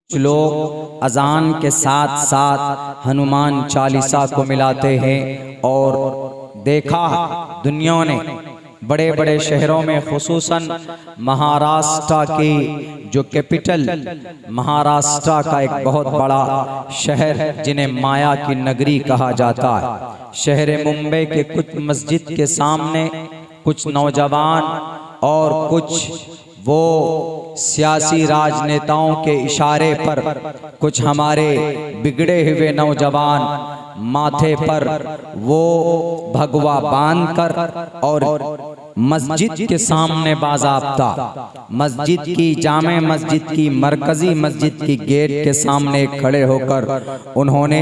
कुछ लोग अजान के साथ साथ हनुमान चालीसा को मिलाते हैं और देखा दुनिया ने बड़े बड़े शहरों में, खुसूसन महाराष्ट्र की जो कैपिटल महाराष्ट्र का एक बहुत बड़ा शहर जिन्हें माया की नगरी कहा जाता है, शहर मुंबई के कुछ मस्जिद के सामने कुछ नौजवान और कुछ वो सियासी राजनेताओं के इशारे पर कुछ हमारे बिगड़े हुए नौजवान माथे पर वो भगवा बांधकर और मस्जिद के सामने बाज़ाब्ता मस्जिद की जामे मस्जिद की मरकजी मस्जिद की गेट के सामने खड़े होकर उन्होंने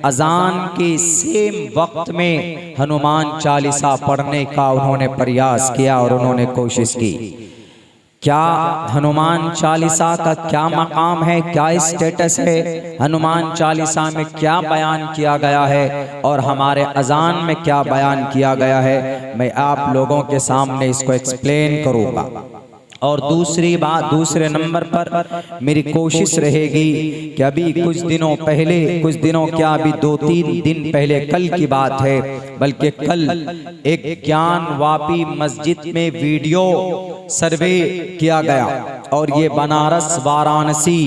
अजान के सेम वक्त में हनुमान चालीसा पढ़ने का उन्होंने प्रयास किया और उन्होंने कोशिश की। क्या हनुमान चालीसा का क्या मकाम है, क्या स्टेटस है, हनुमान चालीसा में क्या बयान किया गया है और हमारे अजान में क्या बयान किया गया है, मैं आप लोगों के सामने इसको एक्सप्लेन करूँगा। और दूसरी बात, दूसरे नंबर पर मेरी कोशिश रहेगी कि अभी कुछ दिनों पहले, कुछ दिनों क्या अभी 2-3 दिन पहले, कल की बात है, बल्कि कल एक ज्ञानवापी मस्जिद में वीडियो सर्वे किया गया और ये बनारस वाराणसी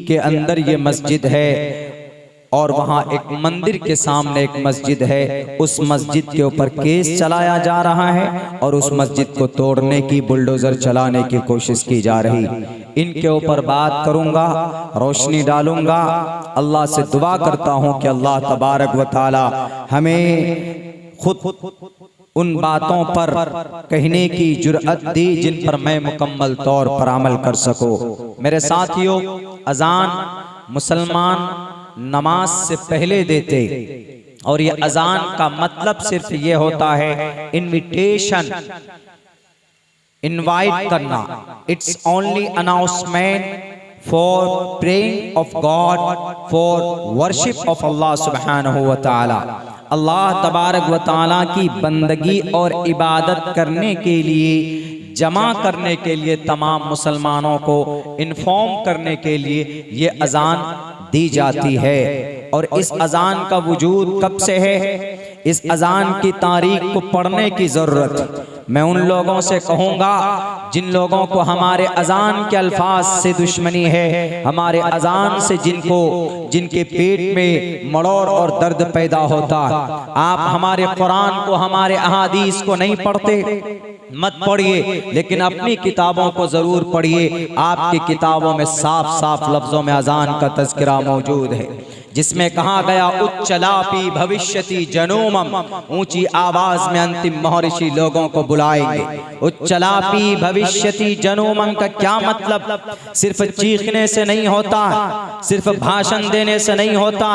के अंदर ये मस्जिद है और वहाँ एक मंदिर के सामने एक मस्जिद है, उस मस्जिद के ऊपर केस चलाया जा रहा है और उस मस्जिद को तोड़ने की, बुलडोजर चलाने की कोशिश की जा रही। इनके ऊपर बात करूंगा, रोशनी डालूंगा। अल्लाह से दुआ करता हूं कि अल्लाह तबारक व तआला हमें खुद उन बातों पर कहने की जुर्अत दी जिन पर मैं मुकम्मल तौर पर अमल कर सकूं। मेरे साथियों, अजान मुसलमान नमाज से पहले देते और ये अजान का मतलब सिर्फ ये होता है इनविटेशन, इनवाइट करना। It's only announcement for praying of God, for worship of अल्लाह सुब्हानहू व तआला। अल्लाह तबारक व तआला की बंदगी और इबादत करने के लिए, जमा करने के लिए, तमाम मुसलमानों को इन्फॉर्म करने के लिए ये अजान दी जाती है। और इस अजान का वजूद कब से है, इस अजान की तारीख को पढ़ने की जरूरत मैं उन लोगों से कहूँगा जिन लोगों को हमारे अजान के अल्फाज से दुश्मनी है, हमारे अजान से जिनके पेट में मड़ोर और दर्द पैदा होता है। आप हमारे कुरान को, हमारे अहादीस को नहीं पढ़ते, मत पढ़िए, लेकिन अपनी किताबों को जरूर पढ़िए। आपकी किताबों में साफ साफ लफ्जों में अजान का तज़किरा मौजूद है, जिसमें कहा गया उच्चलापी भविष्यति जनोमम, ऊंची आवाज में अंतिम महर्षि लोगों को बुलाएंगे। उच्चलापी भविष्यति जनोमम का क्या मतलब? सिर्फ चीखने से नहीं होता, सिर्फ भाषण देने से नहीं होता,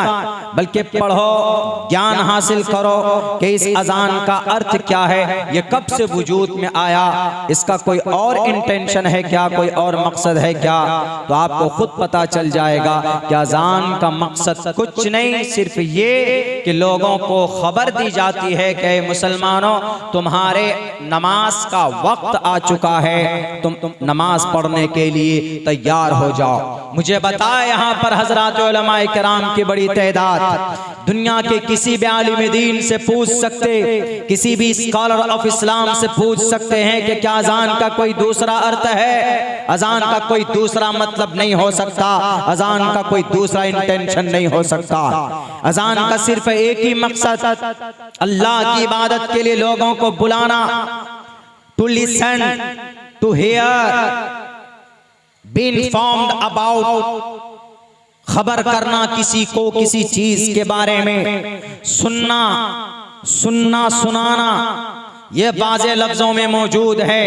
बल्कि पढ़ो, ज्ञान हासिल करो कि इस अजान का अर्थ क्या है, ये कब से वजूद में आया, इसका कोई और इंटेंशन है क्या, कोई और मकसद है क्या, तो आपको खुद पता चल जाएगा कि अजान का मकसद कुछ नहीं, सिर्फ ये कि लोगों को खबर दी जाती है कि मुसलमानों, तुम्हारे नमाज का वक्त आ चुका है, तुम नमाज पढ़ने के लिए तैयार हो जाओ। मुझे बताए यहाँ पर हजरात उलमाए किराम की बड़ी तादाद, दुनिया के किसी भी आलिम दीन से पूछ सकते, किसी भी स्कॉलर ऑफ इस्लाम से पूछ सकते हैं कि क्या अजान का कोई दूसरा अर्थ है, अजान का कोई दूसरा मतलब नहीं हो सकता, अजान का कोई दूसरा इंटेंशन नहीं हो सकता। अजान का सिर्फ एक ही मकसद, अल्लाह की इबादत के लिए लोगों को बुलाना, to listen, to hear, be informed about, खबर करना किसी को किसी चीज के बारे में, सुनना सुनाना, ये बाजे लफ्जों में मौजूद है।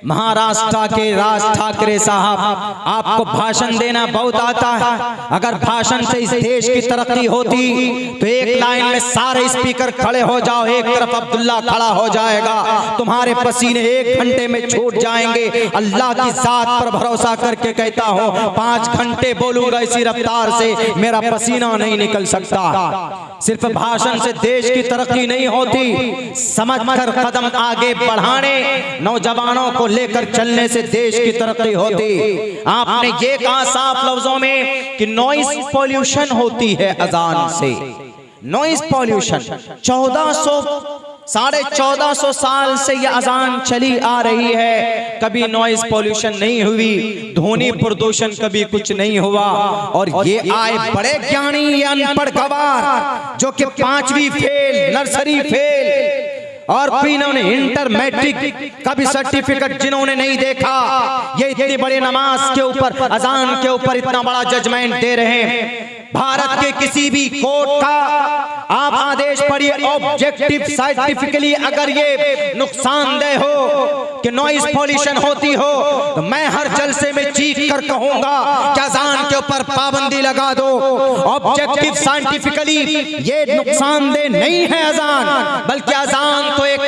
महाराष्ट्र के राज ठाकरे साहब, आपको भाषण देना बहुत आता है, अगर भाषण से इस देश की तरक्की होती तो एक लाइन में सारे स्पीकर खड़े हो जाओ, एक तरफ अब्दुल्ला खड़ा हो जाएगा, तुम्हारे पसीने 1 घंटे में छूट जाएंगे। अल्लाह की जात पर भरोसा करके कहता हूँ, 5 घंटे बोलूंगा इसी रफ्तार से, मेरा पसीना नहीं निकल सकता। सिर्फ भाषण से देश की तरक्की नहीं होती, समझकर कदम आगे बढ़ाने, नौजवानों को लेकर चलने से देश की तरक्की होती। आपने ये कहा साफ लफ्जों में कि नॉइस पॉल्यूशन होती है अजान से। नॉइस पॉल्यूशन 1400 साल से ये अजान चली आ रही है, कभी नॉइस पॉल्यूशन नहीं हुई, ध्वनि प्रदूषण कभी कुछ नहीं हुआ। और ये आए बड़े ज्ञानी, ये अनपढ़ गवार जो कि 5वीं फेल, नर्सरी फेल और फिर इन्होंने इंटर मैट्रिक का भी सर्टिफिकेट जिन्होंने नहीं देखा, ये इतनी बड़ी नमाज के ऊपर, अजान के ऊपर इतना बड़ा जजमेंट दे रहे हैं। भारत के किसी भी कोर्ट का आप आदेश पढ़िए, ऑब्जेक्टिव साइंटिफिकली अगर ये नुकसानदेह हो कि नॉइस पॉल्यूशन होती हो, तो मैं हर जलसे में चीख कर कहूंगा कि अजान के ऊपर पाबंदी लगा दो। ऑब्जेक्टिव साइंटिफिकली ये नुकसानदेह नहीं है अजान, बल्कि अजान तो एक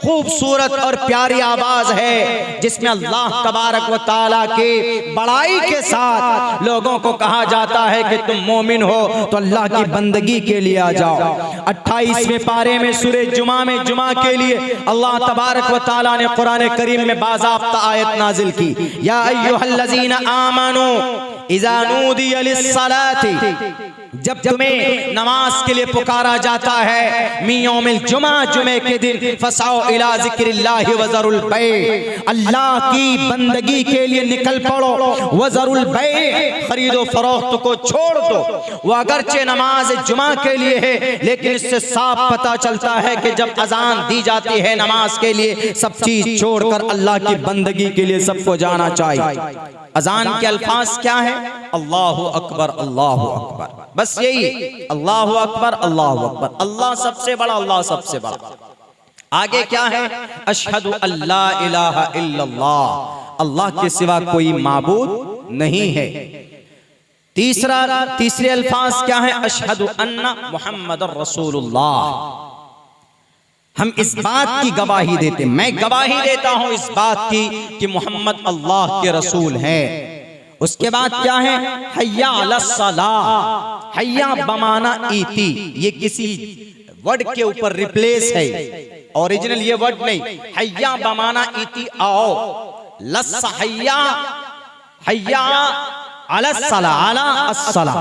खूबसूरत और प्यारी आवाज है जिसमें अल्लाह तबारक व तआला के बड़ाई के साथ लोगों को कहा जाता है कि तुम मोमिन हो तो अल्लाह की बंदगी के लिए आ जाओ। 28वें पारे में सूरह जुमा में जुमा के लिए अल्लाह तबारक व तआला ने कुरान करीम में बाज़ाब्ता आयत नाजिल की, या अय्युहल्लज़ीना आमनू इज़ा नूदिया लिस्सलाति, जब तुम्हें नमाज के लिए पुकारा जाता है मी यौमिल जुमा, जुमे के दिन, फसाओ इला ज़िक्रिल्लाहि व ज़रुल बै, अल्लाह की बंदगी के लिए निकल पड़ो, व ज़रुल बै, खरीदो फरोख्त को छोड़ दो। वो अगरचे नमाज जुमा के लिए है, लेकिन इससे साफ पता चलता है कि जब अजान दी जाती है नमाज के लिए, सब चीज छोड़कर अल्लाह की बंदगी के लिए सबको जाना चाहिए। अजान के अल्फाज क्या है? अल्लाहु अकबर, अल्लाहु अकबर, बस यही, अल्लाहु अकबर, अल्लाहु अकबर, अल्लाह सबसे बड़ा, अल्लाह सबसे बड़ा। आगे क्या है? अशहदु अल्ला इलाहा इल्लल्लाह, अल्लाह के सिवा कोई माबूद नहीं है। तीसरे अल्फाज क्या है? अशहदु अन्ना मुहम्मदुर रसूलुल्लाह, हम इस बात की गवाही देते, मैं गवाही देता हूं इस बात की कि मोहम्मद अल्लाह के रसूल हैं। उसके बाद क्या है? हय्या अलस्सलाह, हय्या बमाना इती, ये किसी वर्ड के ऊपर रिप्लेस है, ओरिजिनल ये वर्ड नहीं। हय्या बमाना इती, आओ, लस्सा हय्या, हय्या अलस्सला, अला अस्सला,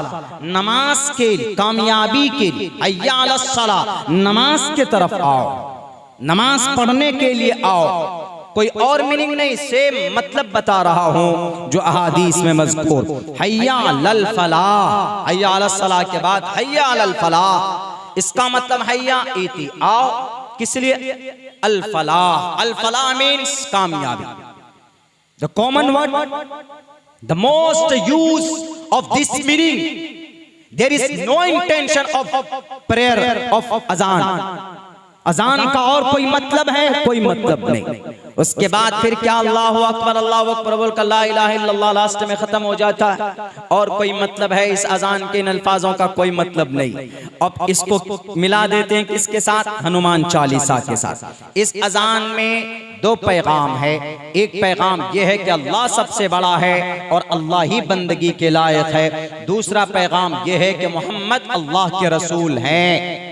नमाज के कामयाबी के लिए, हय्या अलस्सला, नमाज के तरफ आओ, नमाज पढ़ने के लिए आओ। कोई और मीनिंग नहीं, सेम मतलब बता रहा हूं जो अहादीस में मज़कूर। हय्या अलल फलाह, हय्या अलस्सला के बाद हय्या अलल फलाह, इसका मतलब हय्या इती, आओ, किस लिए? अल फलाह, अल फलाह मीन्स कामयाबी। The common word, the most use of this meaning, there is no intention of prayer of azan, अजान का और कोई मतलब है? कोई मतलब नहीं। उसके बाद फिर क्या? अल्लाहु अकबर बोलकर ला इलाहा इल्लल्लाह लास्ट में खत्म हो जाता है, और कोई मतलब है इस अजान के इन अल्फाजों का कोई मतलब नहीं। अब इसको मिला देते हैं किसके साथ? हनुमान चालीसा के साथ। इस अजान में 2 पैगाम है। एक पैगाम यह है कि अल्लाह सबसे बड़ा है और अल्लाह ही बंदगी के लायक है। दूसरा पैगाम यह है कि मोहम्मद अल्लाह के रसूल हैं।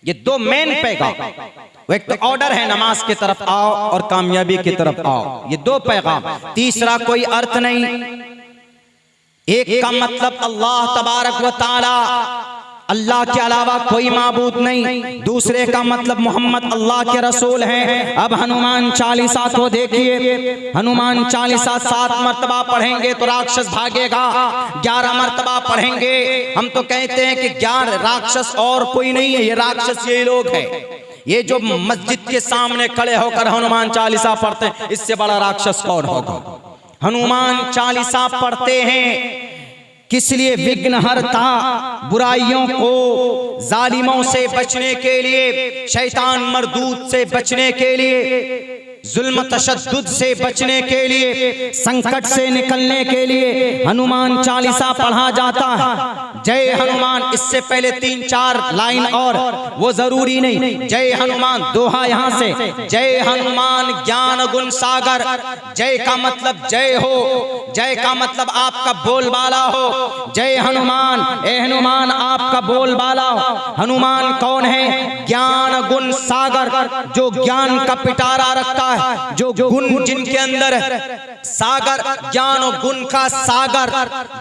ये 2 मेन पैगाम, एक तो ऑर्डर है नमाज की तरफ आओ और कामयाबी की तरफ आओ, ये 2 पैगाम। तीसरा कोई अर्थ नहीं। एक का मतलब अल्लाह तबारक व तआला, अल्लाह के अलावा कोई माबूद नहीं। दूसरे का मतलब मोहम्मद अल्लाह के रसूल हैं। अब हनुमान चालीसा को देखिए, हनुमान चालीसा 7 मर्तबा पढ़ेंगे तो राक्षस भागेगा, 11 मर्तबा पढ़ेंगे। हम तो कहते हैं कि 11 राक्षस और कोई नहीं है, ये राक्षस ये लोग हैं। ये जो मस्जिद के सामने खड़े होकर हनुमान चालीसा पढ़ते हैं, इससे बड़ा राक्षस कौन होगा? हनुमान चालीसा पढ़ते हैं किस लिए? विघ्नहर्ता, बुराइयों को, जालिमों से बचने के लिए, शैतान मरदूद से बचने के लिए, जुल्म तशद्दुद से बचने के लिए, संकट से निकलने के लिए हनुमान चालीसा पढ़ा जाता है। जय हनुमान, इससे पहले 3-4 लाइन और वो जरूरी नहीं। जय हनुमान दोहा यहां से, जय हनुमान ज्ञान गुण सागर। जय का मतलब जय हो, जय का मतलब आपका बोलबाला हो। जय हनुमान, ए हनुमान आपका बोलबाला हो। हनुमान कौन है? ज्ञान गुण सागर, जो ज्ञान का पिटारा रखता है जो गुण जिनके अंदर है, सागर ज्ञान गुण का सागर,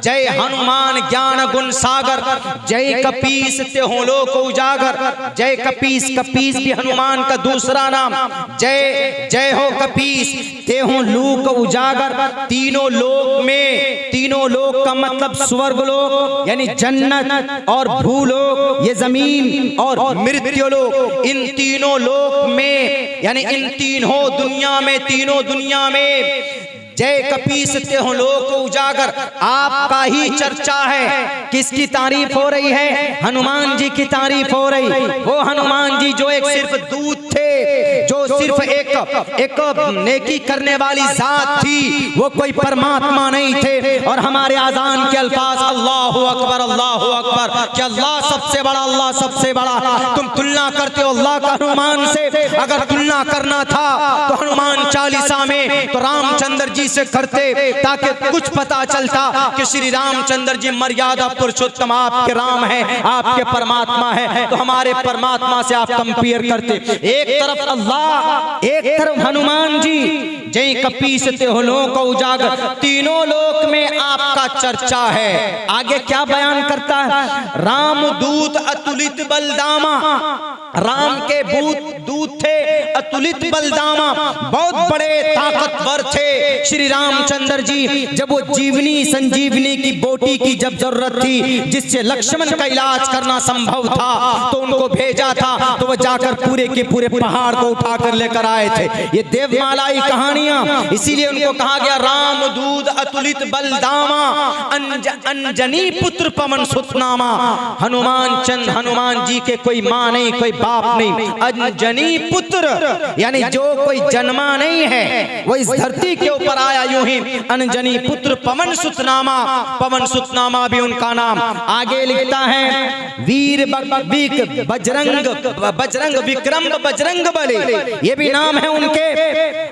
जय हनुमान ज्ञान गुण सागर, जय कपीस तेहो लोक उजागर, जय कपीस, कपीस भी हनुमान का दूसरा नाम, जय जय हो कपीस तेहो लोक उजागर। तीनों लोक में, तीनों लोक का मतलब स्वर्ग लोक यानी जन्नत और भूलोक ये जमीन और मृत्यु लोक, इन तीनों लोक में यानी इन तीनों दुनिया में, तीनों दुनिया में जय कपीस तेहो लोक उजागर आपका ही चर्चा है। किसकी तारीफ हो रही है? हनुमान जी की तारीफ हो रही। वो हनुमान जी जो एक सिर्फ दूत थे, जो सिर्फ एक नेकी करने वाली जात थी, वो कोई परमात्मा नहीं थे। और हमारे आजान के अल्फाज अल्लाहु अकबर, अल्लाहु अकबर, कि अल्लाह सबसे बड़ा, अल्लाह सबसे बड़ा। तुम तुलना करते हो अल्लाह का हनुमान से, अगर तुलना करना था तो हनुमान चालीसा में तो रामचंद्र जी से करते, ताकि कुछ पता चलता कि श्री रामचंद्र जी मर्यादा पुरुषोत्तम आपके राम है, आपके परमात्मा है, तो हमारे परमात्मा से आप कंपेयर करते। एक तरफ अल्लाह, एक तरफ हनुमान जी, जय कपीस तेहो लोक उजागर, तीनों लोक में आपका चर्चा है। आगे क्या बयान करता है? राम दूत अतुलित बलदामा, राम के दूत थे अतुलित बलदामा, बहुत बड़े ताकतवर थे श्री रामचंद्र जी। जब वो जीवनी संजीवनी की बोटी की जब जरूरत थी, जिससे लक्ष्मण का इलाज करना संभव था, तो उनको भेजा था, तो वो जाकर पूरे के पूरे पहाड़ को उठाकर लेकर आए थे। ये देवमालाई कहानियां, इसीलिए उनको कहा गया राम दूत अतुलित बलदामा, अंजनी पुत्र पवन सुतनामा। हनुमान जी के कोई माँ नहीं, कोई बाप नहीं, अंजनी पुत्र यानी जो कोई जन्मा नहीं है, वो इस धरती के ऊपर आया यूं ही। अंजनी पुत्र पवन सुतनामा, पवन सुतनामा भी उनका नाम। आगे लिखता है वीर बजरंग विक्रम बजरंग बली, ये भी नाम है उनके।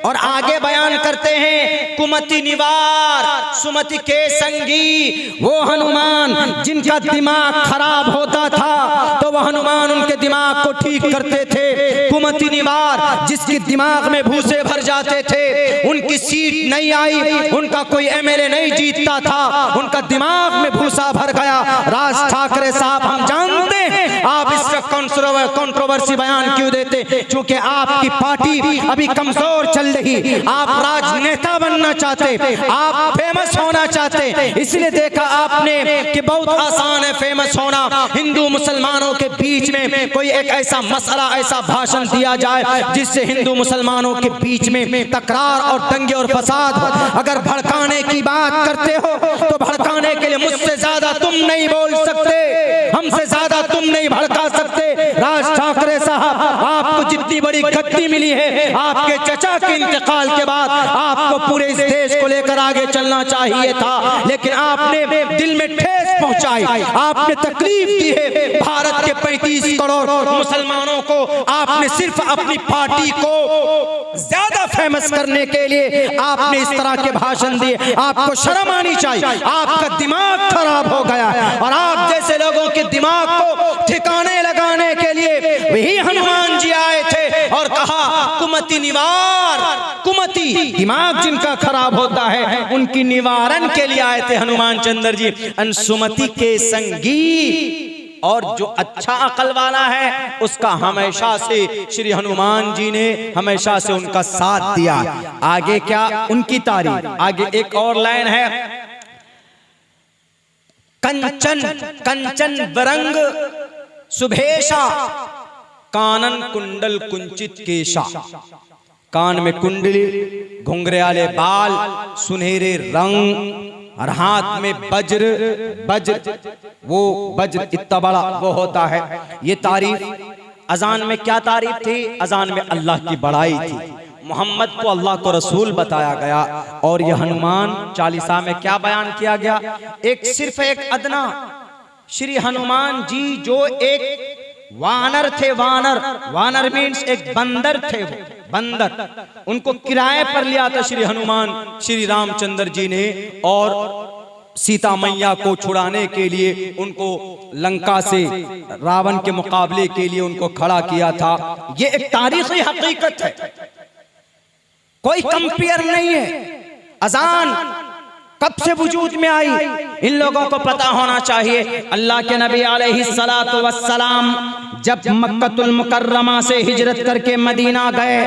और आगे बयान करते हैं कुमति निवार सुमति के संगी, वो हनुमान जिनका दिमाग खराब होता था तो वह हनुमान उनके दिमाग को ठीक करते थे। कुमति निवार, जिसके दिमाग में भूसे भर जाते थे, उनकी सीट नहीं आई, उनका कोई एमएलए नहीं जीतता था, उनका दिमाग में भूसा भर गया। राज ठाकरे साहब, हम जानते हैं आप इसका कंट्रोवर्सी बयान क्यों देते, क्योंकि आपकी पार्टी अभी कमजोर चल रही, आप राजनेता बनना चाहते, आप फेमस होना चाहते, इसलिए देखा आपने कि बहुत आसान है फेमस होना। हिंदू मुसलमानों के बीच में कोई एक ऐसा मसला, ऐसा भाषण दिया जाए जिससे हिंदू मुसलमानों के बीच में तकरार और दंगे और फसाद। अगर भड़काने की बात करते हो तो भड़काने के लिए मुझसे ज्यादा तुम नहीं बोल सकते, हमसे ज्यादा तुम नहीं भड़का सकते। राज ठाकरे साहब, आपको जितनी बड़ी गद्दी मिली है, आपके चचा के इंतकाल के बाद आपको पूरे इस देश को लेकर आगे चलना चाहिए था, लेकिन आपने दिल में ठेस पहुंचाई, आपने तकलीफ दी है भारत के 35 करोड़ मुसलमानों को। आपने सिर्फ अपनी पार्टी को ज्यादा फेमस करने के लिए आपने इस तरह के भाषण दिए, आपको शर्म आनी चाहिए। आपका दिमाग खराब हो गया है, और आप जैसे लोगों के दिमाग को ठिकाने लगाने के लिए वही हनुमान जी आए थे और कहा कुमति निवार, कुमति दिमाग जिनका खराब होता है उनकी निवारण के लिए आए थे हनुमान चंद्र जी, अंशुमति के संगी। और जो अच्छा अकल वाला है उसका हमेशा से श्री हनुमान जी ने हमेशा से उनका साथ दिया। आगे क्या उनकी तारीफ, आगे एक और लाइन है, कंचन कंचन बरंग सुभेशा, कानन कुंडल कुंचित केशा। कान में कुंडली, घुंघराले बाल, सुनहरे रंग, और हाथ में वज्र, वो वज्र इतना बड़ा वो होता है। ये तारीफ अजान में क्या तारीफ थी? अजान में अल्लाह की बड़ाई थी, मोहम्मद को अल्लाह को रसूल बताया गया। और यह हनुमान चालीसा में क्या बयान किया गया? एक सिर्फ एक अदना श्री हनुमान जी जो एक वानर थे, वानर मीन्स एक बंदर थे, वो बंदर, उनको किराए पर लिया था श्री हनुमान श्री रामचंद्र जी ने, और सीता मैया को छुड़ाने के लिए उनको लंका से रावण के मुकाबले के लिए उनको खड़ा किया था। ये एक तारीखी हकीकत है। कोई कंपेयर नहीं है। अजान कब से वजूद में आई, इन लोगों को पता होना चाहिए। अल्लाह के नबी अलैहिस्सलातु वस्सलाम जब मक्कतुल मुकर्रमा से हिजरत करके मदीना गए,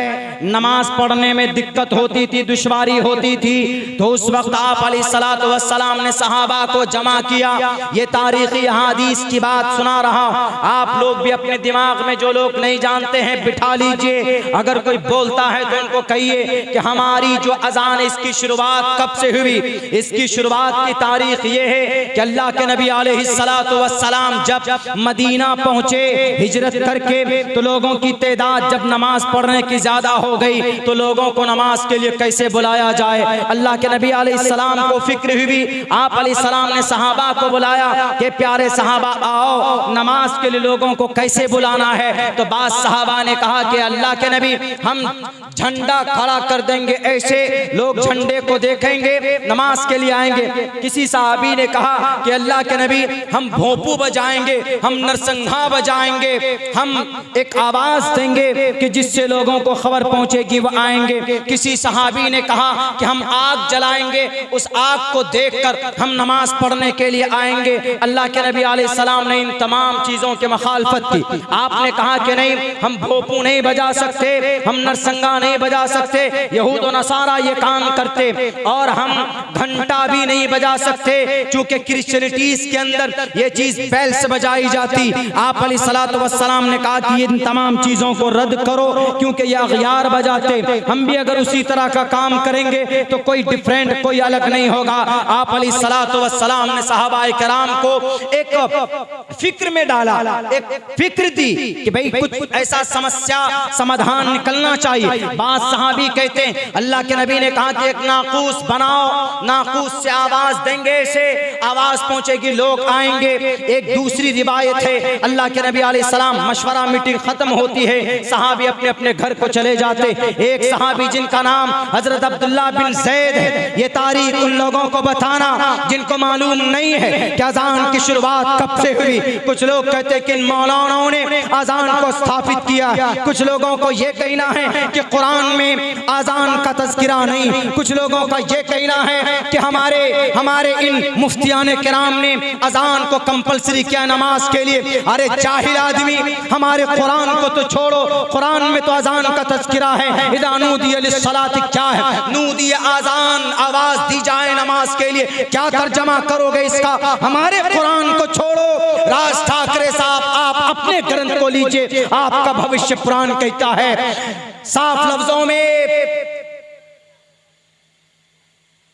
नमाज पढ़ने में दिक्कत होती थी, दुश्वारी होती थी, तो उस वक्त आप अलैहिस्सलातु वस्सलाम ने सहाबा को जमा किया। ये तारीखी हदीस की बात सुना रहा, आप लोग भी अपने दिमाग में जो लोग नहीं जानते हैं बिठा लीजिए। अगर कोई बोलता है तो उनको कहिए कि हमारी जो अजान इसकी शुरुआत कब से हुई। इसकी शुरुआत की तारीख ये है कि अल्लाह के नबी अलैहिस्सलातु वस्सलाम जब मदीना पहुंचे हिजरत करके, तो लोगों की तादाद जब नमाज पढ़ने की ज्यादा हो गई तो लोगों को नमाज के लिए कैसे बुलाया जाए। अल्लाह के नबी अलैहिस्सलाम को फिक्र हुई, आप अलैहिस्सलाम ने सहाबा को बुलाया कि प्यारे सहाबा आओ, नमाज के लिए लोगों को कैसे बुलाना है। तो बाद सहाबा ने कहा कि अल्लाह के नबी हम झंडा खड़ा कर देंगे, ऐसे लोग झंडे को देखेंगे नमाज के लिए आएंगे। किसी साहबी ने कहा कि अल्लाह के नबी हम भोंपू बजाएंगे, हम नरसंघा बजाएंगे, हम एक आवाज देंगे कि जिससे लोगों को खबर पहुंचेगी वो आएंगे। किसी सहाबी ने कहा कि हम आग जलाएंगे, उस आग को देखकर हम नमाज पढ़ने के लिए आएंगे। अल्लाह के नबी अलैहिस्सलाम ने इन तमाम चीजों के मुखालफत की। आपने कहा कि नहीं, हम भोंपू नहीं बजा सकते, हम नरसंगा नहीं बजा सकते, यहूद और नसारा ये काम करते, और हम घंटा भी नहीं बजा सकते क्योंकि क्रिश्चियनिटीज के अंदर ये चीज बैल से बजाई जाती। आप अलैहिस्सलातु वस्सलाम ने कहा कि इन तमाम चीजों को रद्द करो क्योंकि ये अग़यार बजाते, हम भी अगर उसी तरह का काम करेंगे तो कोई डिफरेंट, कोई अलग नहीं होगा। आप अलैहिस्सलातु वस्सलाम ने सहाबाए किराम को एक फिक्र में डाला, एक फिक्र दी कि भाई कुछ ऐसा समस्या समाधान निकलना चाहिए। बाद सहाबी कहते हैं अल्लाह के नबी ने कहा कि एक नाकूस बनाओ, नाकूस से आवाज देंगे, से आवाज पहुंचेगी, लोग आएंगे। एक दूसरी रिवायत है अल्लाह के नबी अलैहिस्सलाम मशवरा मीटिंग खत्म होती है, सहाबी अपने अपने घर को चले जाते। एक सहाबी जिनका नाम हजरत अब्दुल्लाह बिन ज़ैद है, ये तारीख उन लोगों को बताना जिनको मालूम नहीं है कि अजान की शुरुआत कब से हुई। कुछ लोग कहते हैं कि मौलानाओं ने अजान को स्थापित किया, कुछ लोगों को ये कहना है कि कुरान में अजान का तज़किरा नहीं, कुछ लोगों का ये कहना है कि हमारे इन मुफ्तियाने किराम ने अजान को कंपलसरी किया नमाज के लिए। अरे जाहिल आदमी, हमारे कुरान को तो छोड़ो, कुरान में तो अजान का तज़किरा है। इज़ा नूदिया लिस्सलाति क्या है, नूदिया अजान, आवाज दी जाए नमाज के लिए, क्या तर्जमा करोगे इसका। हमारे कुरान को छोड़ो। राज ठाकरे साहब, आप अपने ग्रंथ को लीजिए, आपका भविष्य पुराण कहता है साफ लफ्जों में,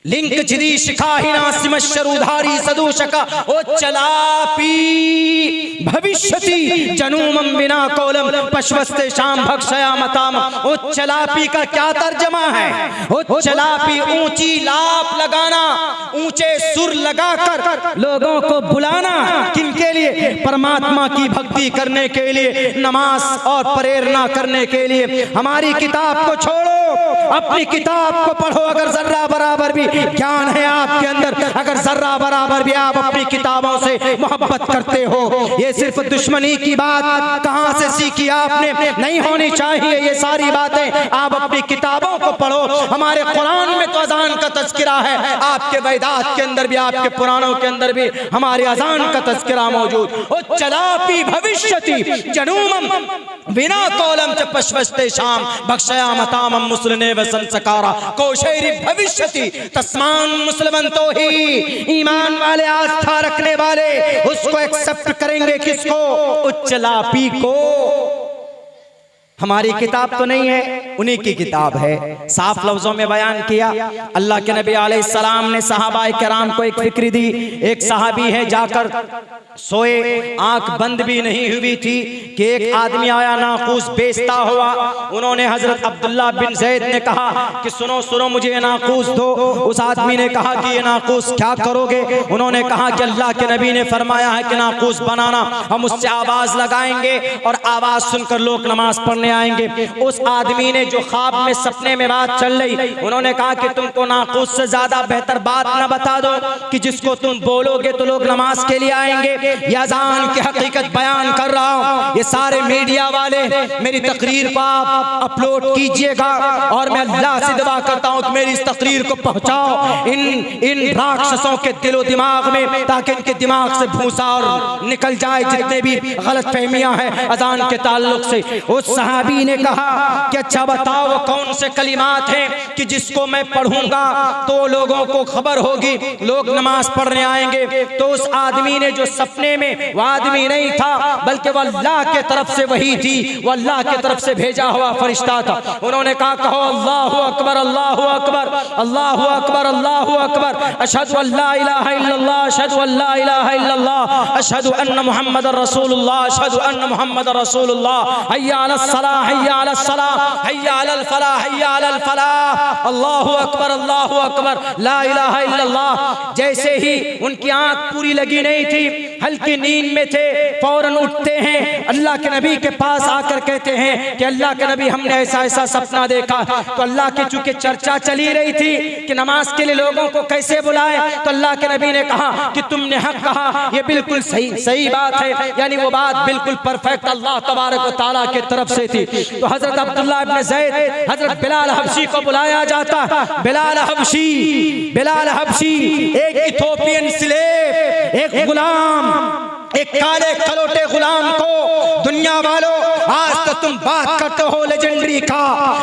लिंक जिदी शिखाहिना सिमशरुधारी सदूशका ओ चलापी भविष्यति जनूमम बिना कोलम पश्वस्ते शाम भक्षया मताम। ओ चलापी का क्या तर्जमा है। ओ चलापी ऊंची लाप लगाना, ऊंचे सुर लगाकर लोगों को बुलाना, किनके लिए, परमात्मा की भक्ति करने के लिए, नमाज और प्रेरणा करने के लिए। हमारी किताब को छोड़ो, अपनी किताब को पढ़ो। अगर जर्रा बराबर भी ज्ञान है आपके अंदर, अगर जर्रा बराबर भी आप अपनी किताबों से मोहब्बत करते हो, ये सिर्फ दुश्मनी की बात कहां से सीखी आपने, नहीं होनी चाहिए ये सारी बातें। आप अपनी किताबों को पढ़ो। हमारे कुरान में तो अजान का तज़किरा है, आपके वैदात के अंदर भी, आपके पुराणों के अंदर भी हमारे अजान का तज़किरा मौजूद। ओ चलापी भविष्यति जनूमम बिना कोलम च पश्वस्ते शाम भक्षया मतामम मुस्लिने व संस्कारा कोशेरी भविष्यति। तस्मान मुसलमान तो ही ईमान वाले, आस्था रखने वाले उसको एक्सेप्ट करेंगे। किसको? उच्चलापी को। हमारी किताब तो नहीं है, उन्हीं की किताब है। साफ लफ्जों में बयान किया। अल्लाह के नबी अलैहिस्सलाम ने सहाबाए किराम को एक फिक्र दी। एक सहाबी है जाकर सोए, आंख बंद भी नहीं हुई थी कि एक आदमी आया नाकूस बेचता हुआ। उन्होंने हजरत अब्दुल्लाह बिन ज़ैद ने कहा कि सुनो सुनो, मुझे ये नाकूस दो। उस आदमी ने कहा कि ये नाकूस क्या करोगे। उन्होंने कहा कि अल्लाह के नबी ने फरमाया है कि नाकूस बनाना, हम उससे आवाज लगाएंगे और आवाज सुनकर लोग नमाज पढ़ने आएंगे। उस आदमी ने जो ख्वाब में सपने में बात चल रही, उन्होंने कहा कि तुमको नाक़ूस से ज्यादा बेहतर बात न बता दो कि जिसको तुम बोलोगे तो लोग नमाज के लिए आएंगे। ये अजान की हकीकत बयान कर रहा हूँ। ये सारे मीडिया वाले मेरी तकरीर को आप अपलोड कीजिएगा और मैं अल्लाह से दुआ करता हूँ कि मेरी इस तकरीर को पहुँचाओ इन राक्षसों के दिलो दिमाग में, ताकि इनके दिमाग से भूसा और निकल जाए जितने भी गलत फहमियाँ हैं अजान के ताल्लुक से। उस सहाबी ने कहा कि अच्छा बताओ वो कौन से कलिमात हैं कि जिसको मैं पढ़ूंगा तो लोगों को खबर होगी, लोग नमाज पढ़ने आएंगे। तो उस आदमी ने, जो सपने में वो आदमी नहीं था बल्कि वो अल्लाह के तरफ से वही थी, वो अल्लाह के तरफ से भेजा हुआ फरिश्ता था, उन्होंने कहा कहो अल्लाहु अकबर अल्लाहु अकबर अल्लाहु अकबर अल्लाहु अकबर, अशहदु अल्ला इलाहा इल्लल्लाह अशहदु अल्ला इलाहा इल्लल्लाह अशहदु अन्न मुहम्मदर रसूलुल्लाह अशहदु अन्न मुहम्मदर रसूलुल्लाह, हय्या अलस सलाह हय्या अलस सलाह हय्या अलल फलाह हय्या अलल फलाह, अल्लाहु अकबर ला इलाहा इल्लल्लाह। जैसे ही उनकी आंख पूरी लगी नहीं थी, हल्की नींद में थे, फौरन उठते हैं, अल्लाह के नबी के पास आकर कहते हैं कि अल्लाह के नबी हमने ऐसा ऐसा सपना देखा। तो अल्लाह की चूंकि चर्चा चली रही थी कि नमाज के लिए लोगों को कैसे बुलाए, तो अल्लाह के नबी ने कहा कि तुमने हक कहा, ये बिल्कुल सही बात है, यानी वो बात बिल्कुल परफेक्ट अल्लाह तबारक व तआला की तरफ से थी। तो हजरत अब्दुल्लाह इब्न ज़ैद, हजरत बिलाल हबशी को बुलाया जाता। बिलाल हबशी एक इथोपियन स्लेव, एक गुलाम, एक काले कलोटे गुलाम को दुनिया वालों आज तो तुम बात करते हो लेजेंडरी का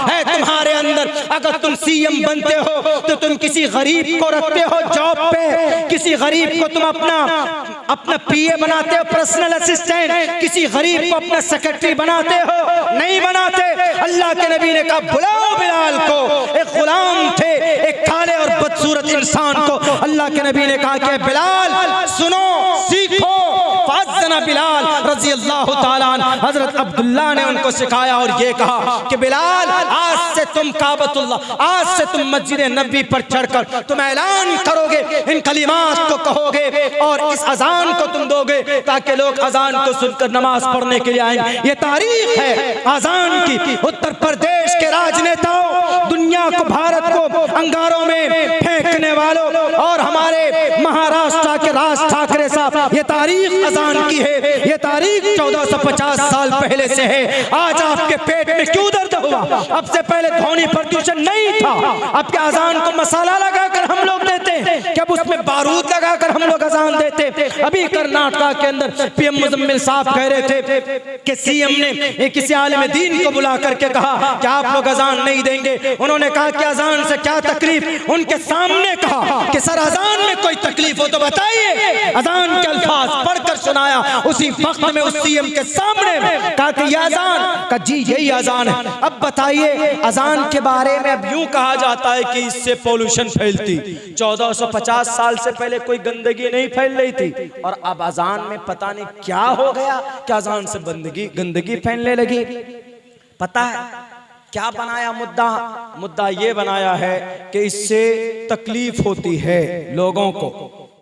है तुम्हारे अंदर। अगर तुम सीएम बनते हो तो तुम किसी गरीब को रखते हो जॉब पे, किसी गरीब को तुम अपना पीए बनाते हो, पर्सनल असिस्टेंट, किसी गरीब को अपना सेक्रेटरी बनाते हो, नहीं बनाते। अल्लाह के नबी ने कहा बुलाओ बिलाल को। एक गुलाम थे, एक काले और बदसूरत इंसान को अल्लाह के नबी ने कहा कि बिलाल सुनो सीखो। फाज़ना बिलाल रज़ी अल्लाह ताला अन्हु, हजरत अब्दुल्लाह ने उनको सिखाया और ये कहा कि बिलाल आज से तुम काबतुल्लाह, आज से तुम मस्जिद नबी पर चढ़कर तुम ऐलान करोगे, इन कलिमात को कहोगे और इस अजान को तुम दोगे ताकि लोग अजान को सुनकर नमाज पढ़ने के लिए आएंगे। ये तारीख है अजान की। उत्तर प्रदेश के राजनेताओं, दुनिया को, भारत को अंगारों में फेंकने वालों और हमारे महाराष्ट्र के राज ठाकरे साहब, ये तारीख अजान की है, ये तारीख 1450 साल पहले से है। आज आपके पेट में क्यों दर्द हुआ? अब से पहले ध्वनि प्रदूषण नहीं था। अब क्या अजान को मसाला लगाकर हम लोग देते हैं? क्या उसमें बारूद लगाकर हम लोग अजान देते? अभी कर्नाटक के अंदर पीएम मुजम्मिल साहब कह रहे थे कि सीएम ने किसी आलिम दीन को बुला करके कहा कि आप लोग अजान नहीं देंगे। उन्होंने कहा कि अजान से क्या तकलीफ? उनके सामने कहा कि सर अजान में कोई तकलीफ हो तो बताइए। अजान के अल्फाज पढ़कर सुनाया उसी वक्त में उस सीएम के सामने में, कहा कि यह अजान का, जी यही अजान है। अब बताइए अजान के बारे में अब यूं कहा जाता है कि इससे पोल्यूशन फैलती। 1450 साल से पहले कोई गंदगी नहीं फैल रही थी और अब अजान में पता नहीं क्या हो गया कि अजान से गंदगी फैलने लगी। पता है क्या बनाया मुद्दा ये बनाया है कि इससे तकलीफ होती है लोगों को।